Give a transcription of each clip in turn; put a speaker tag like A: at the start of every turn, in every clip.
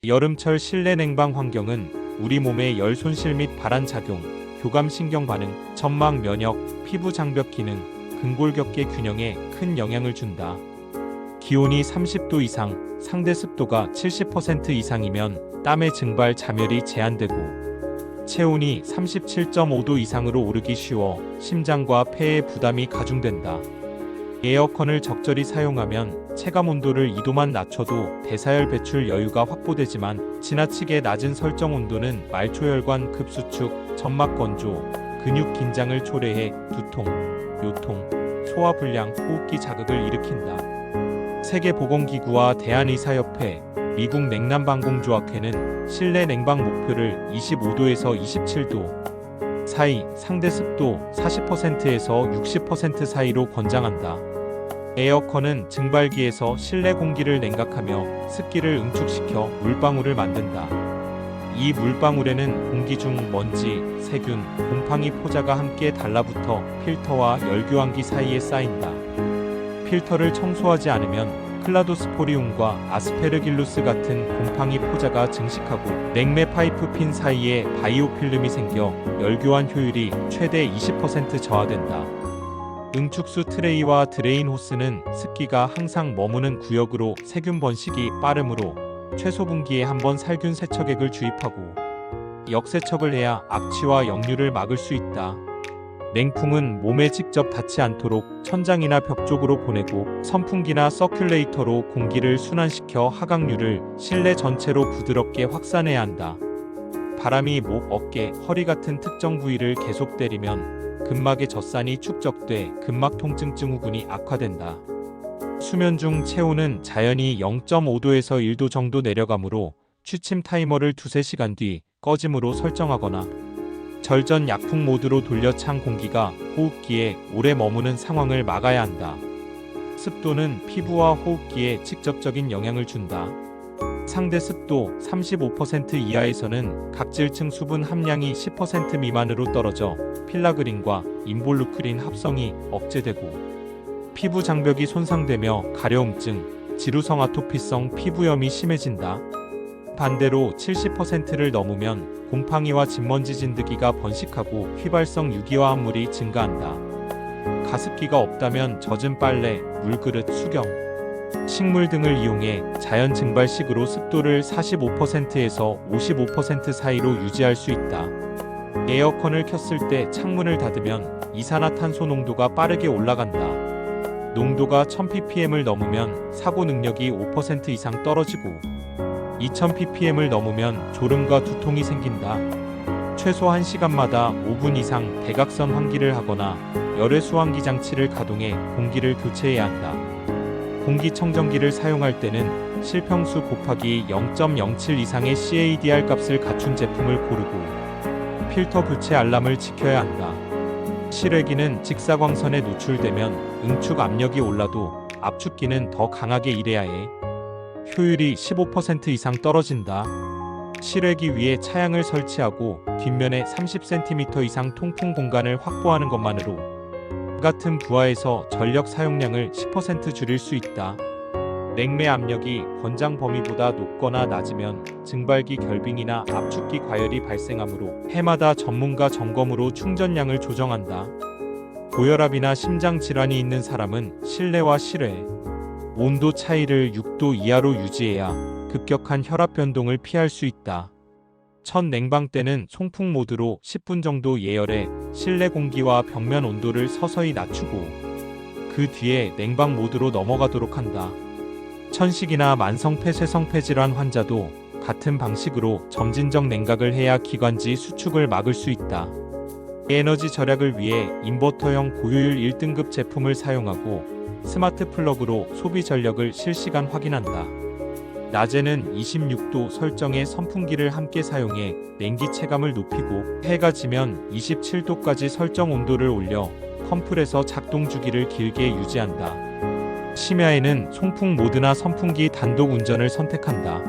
A: 여름철 실내 냉방 환경은 우리 몸의 열 손실 및 발한 작용, 교감 신경 반응, 점막 면역, 피부 장벽 기능, 근골격계 균형에 큰 영향을 준다. 기온이 30도 이상, 상대 습도가 70% 이상이면 땀의 증발 잠열이 제한되고, 체온이 37.5도 이상으로 오르기 쉬워 심장과 폐에 부담이 가중된다. 에어컨을 적절히 사용하면 체감 온도를 2도만 낮춰도 대사열 배출 여유가 확보되지만, 지나치게 낮은 설정 온도는 말초혈관 급수축, 점막 건조, 근육 긴장을 초래해 두통, 요통, 소화불량, 호흡기 자극을 일으킨다. 세계보건기구와 대한의사협회, 미국 냉난방공조합회는 실내 냉방 목표를 25도에서 27도 사이, 상대 습도 40%에서 60% 사이로 권장한다. 에어컨은 증발기에서 실내 공기를 냉각하며 습기를 응축시켜 물방울을 만든다. 이 물방울에는 공기 중 먼지, 세균, 곰팡이 포자가 함께 달라붙어 필터와 열교환기 사이에 쌓인다. 필터를 청소하지 않으면 클라도스포리움과 아스페르길루스 같은 곰팡이 포자가 증식하고 냉매 파이프 핀 사이에 바이오필름이 생겨 열교환 효율이 최대 20% 저하된다. 응축수 트레이와 드레인 호스는 습기가 항상 머무는 구역으로 세균 번식이 빠르므로 최소 분기에 한 번 살균 세척액을 주입하고 역세척을 해야 악취와 역류를 막을 수 있다. 냉풍은 몸에 직접 닿지 않도록 천장이나 벽 쪽으로 보내고, 선풍기나 서큘레이터로 공기를 순환시켜 하강류를 실내 전체로 부드럽게 확산해야 한다. 바람이 목, 어깨, 허리 같은 특정 부위를 계속 때리면 근막의 젖산이 축적돼 근막 통증 증후군이 악화된다. 수면 중 체온은 자연히 0.5도에서 1도 정도 내려가므로 취침 타이머를 2~3시간 뒤 꺼짐으로 설정하거나, 절전 약풍 모드로 돌려 찬 공기가 호흡기에 오래 머무는 상황을 막아야 한다. 습도는 피부와 호흡기에 직접적인 영향을 준다. 상대 습도 35% 이하에서는 각질층 수분 함량이 10% 미만으로 떨어져 필라그린과 인볼루크린 합성이 억제되고, 피부 장벽이 손상되며 가려움증, 지루성 아토피성 피부염이 심해진다. 반대로 70%를 넘으면 곰팡이와 진먼지 진드기가 번식하고 휘발성 유기화합물이 증가한다. 가습기가 없다면 젖은 빨래, 물그릇, 수경, 식물 등을 이용해 자연 증발식으로 습도를 45%에서 55% 사이로 유지할 수 있다. 에어컨을 켰을 때 창문을 닫으면 이산화탄소 농도가 빠르게 올라간다. 농도가 1000ppm을 넘으면 사고 능력이 5% 이상 떨어지고, 2000ppm을 넘으면 졸음과 두통이 생긴다. 최소 1시간마다 5분 이상 대각선 환기를 하거나 열외 수환기 장치를 가동해 공기를 교체해야 한다. 공기청정기를 사용할 때는 실평수 곱하기 0.07 이상의 CADR 값을 갖춘 제품을 고르고, 필터 교체 알람을 지켜야 한다. 실외기는 직사광선에 노출되면 응축 압력이 올라도 압축기는 더 강하게 일해야 해. 효율이 15% 이상 떨어진다. 실외기 위에 차양을 설치하고 뒷면에 30cm 이상 통풍 공간을 확보하는 것만으로 같은 부하에서 전력 사용량을 10% 줄일 수 있다. 냉매 압력이 권장 범위보다 높거나 낮으면 증발기 결빙이나 압축기 과열이 발생하므로 해마다 전문가 점검으로 충전량을 조정한다. 고혈압이나 심장 질환이 있는 사람은 실내와 실외 온도 차이를 6도 이하로 유지해야 급격한 혈압 변동을 피할 수 있다. 첫 냉방 때는 송풍 모드로 10분 정도 예열해 실내 공기와 벽면 온도를 서서히 낮추고, 그 뒤에 냉방 모드로 넘어가도록 한다. 천식이나 만성폐 쇄성폐 질환 환자도 같은 방식으로 점진적 냉각을 해야 기관지 수축을 막을 수 있다. 에너지 절약을 위해 인버터형 고효율 1등급 제품을 사용하고, 스마트 플러그로 소비 전력을 실시간 확인한다. 낮에는 26도 설정의 선풍기를 함께 사용해 냉기 체감을 높이고, 해가 지면 27도까지 설정 온도를 올려 컴프레서 작동 주기를 길게 유지한다. 심야에는 송풍 모드나 선풍기 단독 운전을 선택한다.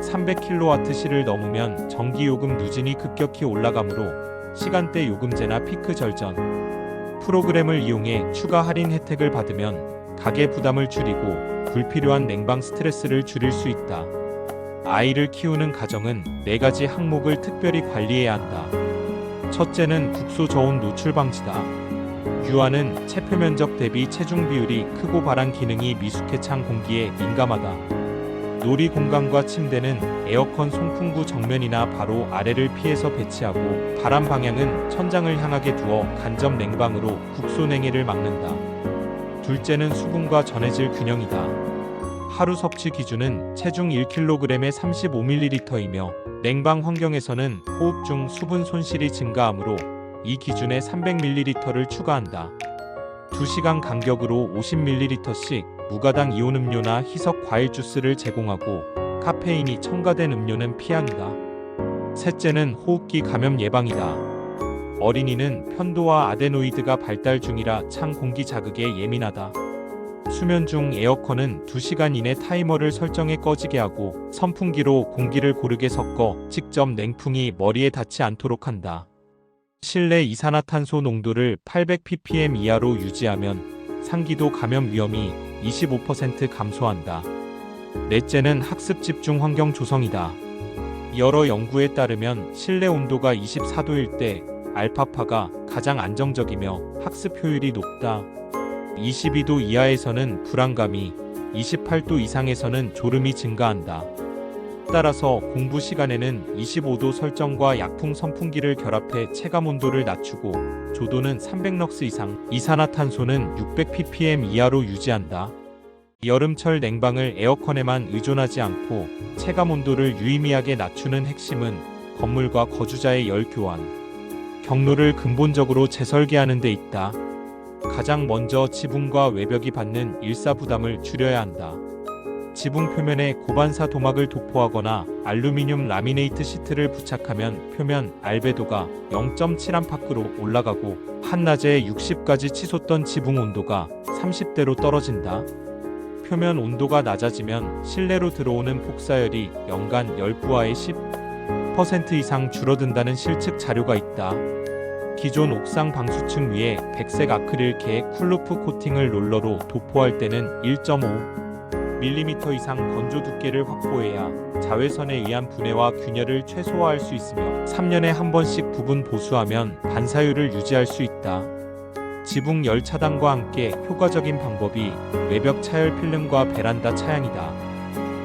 A: 300kWh를 넘으면 전기요금 누진이 급격히 올라가므로 시간대 요금제나 피크 절전 프로그램을 이용해 추가 할인 혜택을 받으면 가계 부담을 줄이고 불필요한 냉방 스트레스를 줄일 수 있다. 아이를 키우는 가정은 4가지 항목을 특별히 관리해야 한다. 첫째는 국소 저온 노출 방지다. 유아는 체표 면적 대비 체중 비율이 크고 발한 기능이 미숙해 찬 공기에 민감하다. 놀이 공간과 침대는 에어컨 송풍구 정면이나 바로 아래를 피해서 배치하고 바람 방향은 천장을 향하게 두어 간접 냉방으로 국소 냉해를 막는다. 둘째는 수분과 전해질 균형이다. 하루 섭취 기준은 체중 1kg에 35ml이며 냉방 환경에서는 호흡 중 수분 손실이 증가하므로 이 기준에 300ml를 추가한다. 2시간 간격으로 50ml씩 무가당 이온 음료나 희석 과일 주스를 제공하고 카페인이 첨가된 음료는 피한다. 셋째는 호흡기 감염 예방이다. 어린이는 편도와 아데노이드가 발달 중이라 찬 공기 자극에 예민하다. 수면 중 에어컨은 2시간 이내 타이머를 설정해 꺼지게 하고 선풍기로 공기를 고르게 섞어 직접 냉풍이 머리에 닿지 않도록 한다. 실내 이산화탄소 농도를 800ppm 이하로 유지하면 상기도 감염 위험이 25% 감소한다. 넷째는 학습 집중 환경 조성이다. 여러 연구에 따르면 실내 온도가 24도일 때 알파파가 가장 안정적이며 학습 효율이 높다. 22도 이하에서는 불안감이, 28도 이상에서는 졸음이 증가한다. 따라서 공부 시간에는 25도 설정과 약풍 선풍기를 결합해 체감 온도를 낮추고 조도는 300럭스 이상, 이산화탄소는 600ppm 이하로 유지한다. 여름철 냉방을 에어컨에만 의존하지 않고 체감 온도를 유의미하게 낮추는 핵심은 건물과 거주자의 열 교환, 경로를 근본적으로 재설계하는 데 있다. 가장 먼저 지붕과 외벽이 받는 일사 부담을 줄여야 한다. 지붕 표면에 고반사 도막을 도포하거나 알루미늄 라미네이트 시트를 부착하면 표면 알베도가 0.7 안팎으로 올라가고 한낮에 60까지 치솟던 지붕 온도가 30대로 떨어진다. 표면 온도가 낮아지면 실내로 들어오는 폭사열이 연간 열부하의 10% 이상 줄어든다는 실측 자료가 있다. 기존 옥상 방수층 위에 백색 아크릴 계 쿨루프 코팅을 롤러로 도포할 때는 1.5mm 이상 건조 두께를 확보해야 자외선에 의한 분해와 균열을 최소화할 수 있으며 3년에 한 번씩 부분 보수하면 반사율을 유지할 수 있다. 지붕 열 차단과 함께 효과적인 방법이 외벽 차열 필름과 베란다 차양이다.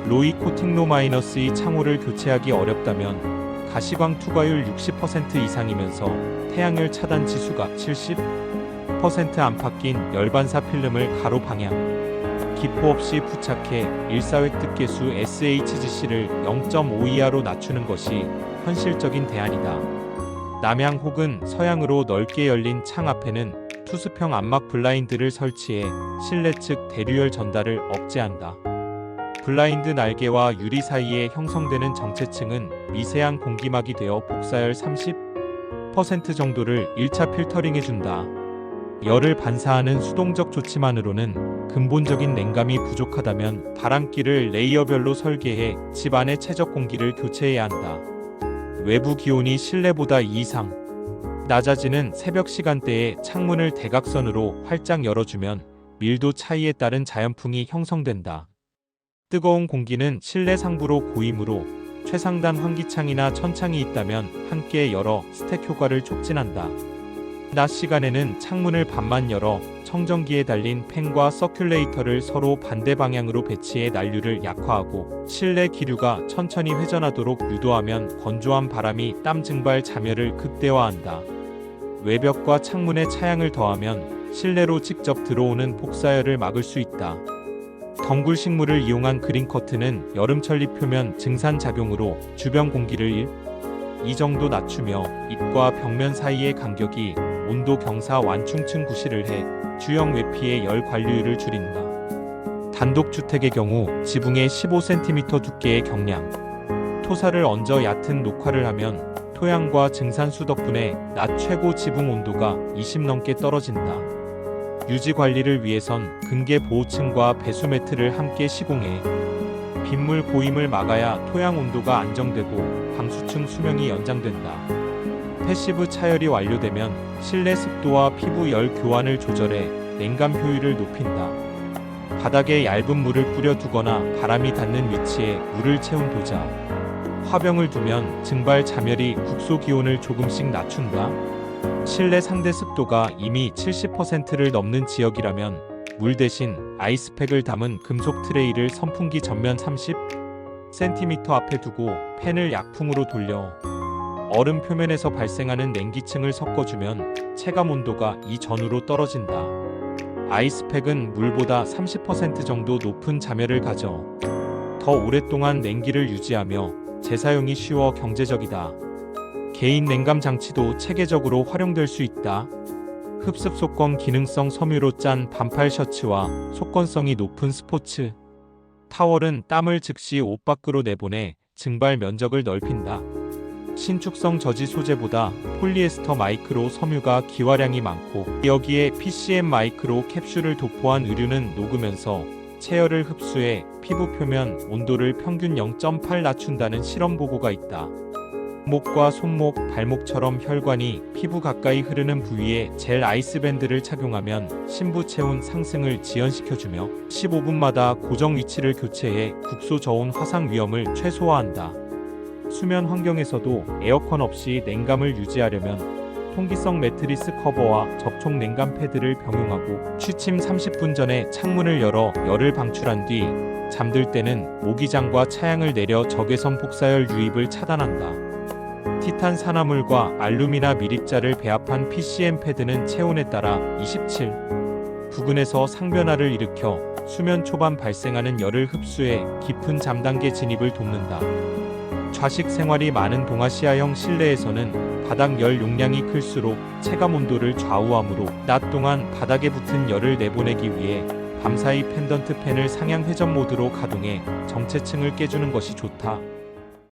A: 로이 코팅로 -2 창호를 교체하기 어렵다면 가시광 투과율 60% 이상이면서 태양열 차단 지수가 70% 안팎 낀 열반사 필름을 가로 방향, 기포 없이 부착해 일사획득계수 SHGC를 0.5 이하로 낮추는 것이 현실적인 대안이다. 남향 혹은 서향으로 넓게 열린 창 앞에는 투수평 암막 블라인드를 설치해 실내 측 대류열 전달을 억제한다. 블라인드 날개와 유리 사이에 형성되는 정체층은 미세한 공기막이 되어 복사열 30% 정도를 1차 필터링해준다. 열을 반사하는 수동적 조치만으로는 근본적인 냉감이 부족하다면 바람기를 레이어별로 설계해 집 안의 최적 공기를 교체해야 한다. 외부 기온이 실내보다 2 이상 낮아지는 새벽 시간대에 창문을 대각선으로 활짝 열어주면 밀도 차이에 따른 자연풍이 형성된다. 뜨거운 공기는 실내 상부로 고이므로 최상단 환기창이나 천창이 있다면 함께 열어 스택 효과를 촉진한다. 낮 시간에는 창문을 반만 열어 청정기에 달린 팬과 서큘레이터를 서로 반대 방향으로 배치해 난류를 약화하고 실내 기류가 천천히 회전하도록 유도하면 건조한 바람이 땀 증발 잠열을 극대화한다. 외벽과 창문에 차양을 더하면 실내로 직접 들어오는 폭사열을 막을 수 있다. 덩굴 식물을 이용한 그린 커튼은 여름철 잎 표면 증산 작용으로 주변 공기를 2 정도 낮추며 잎과 벽면 사이의 간격이 온도 경사 완충층 구실을 해 주형 외피의 열 관리율을 줄인다. 단독주택의 경우 지붕에 15cm 두께의 경량 토사를 얹어 얕은 녹화를 하면 토양과 증산수 덕분에 낮 최고 지붕 온도가 20 넘게 떨어진다. 유지 관리를 위해선 근개 보호층과 배수 매트를 함께 시공해 빗물 고임을 막아야 토양 온도가 안정되고 방수층 수명이 연장된다. 패시브 차열이 완료되면 실내 습도와 피부 열 교환을 조절해 냉감 효율을 높인다. 바닥에 얇은 물을 뿌려두거나 바람이 닿는 위치에 물을 채운 도자. 화병을 두면 증발 자멸이 국소 기온을 조금씩 낮춘다. 실내 상대 습도가 이미 70%를 넘는 지역이라면 물 대신 아이스팩을 담은 금속 트레이를 선풍기 전면 30cm 앞에 두고 팬을 약풍으로 돌려 얼음 표면에서 발생하는 냉기층을 섞어주면 체감 온도가 이전후로 떨어진다. 아이스팩은 물보다 30% 정도 높은 자멸을 가져 더 오랫동안 냉기를 유지하며 재사용이 쉬워 경제적이다. 개인 냉감 장치도 체계적으로 활용될 수 있다. 흡습 속건 기능성 섬유로 짠 반팔 셔츠와 속건성이 높은 스포츠 타월은 땀을 즉시 옷 밖으로 내보내 증발 면적을 넓힌다. 신축성 저지 소재보다 폴리에스터 마이크로 섬유가 기화량이 많고 여기에 PCM 마이크로 캡슐을 도포한 의류는 녹으면서 체열을 흡수해 피부 표면 온도를 평균 0.8 낮춘다는 실험 보고가 있다. 목과 손목, 발목처럼 혈관이 피부 가까이 흐르는 부위에 젤 아이스밴드를 착용하면 심부 체온 상승을 지연시켜주며 15분마다 고정 위치를 교체해 국소 저온 화상 위험을 최소화한다. 수면 환경에서도 에어컨 없이 냉감을 유지하려면 통기성 매트리스 커버와 접촉 냉감 패드를 병용하고 취침 30분 전에 창문을 열어 열을 방출한 뒤 잠들 때는 모기장과 차양을 내려 적외선 복사열 유입을 차단한다. 티탄 산화물과 알루미나 밀입자를 배합한 PCM 패드는 체온에 따라 27 부근에서 상변화를 일으켜 수면 초반 발생하는 열을 흡수해 깊은 잠 단계 진입을 돕는다. 좌식 생활이 많은 동아시아형 실내에서는 바닥 열 용량이 클수록 체감 온도를 좌우하므로 낮 동안 바닥에 붙은 열을 내보내기 위해 밤사이 펜던트 팬을 상향 회전 모드로 가동해 정체층을 깨주는 것이 좋다.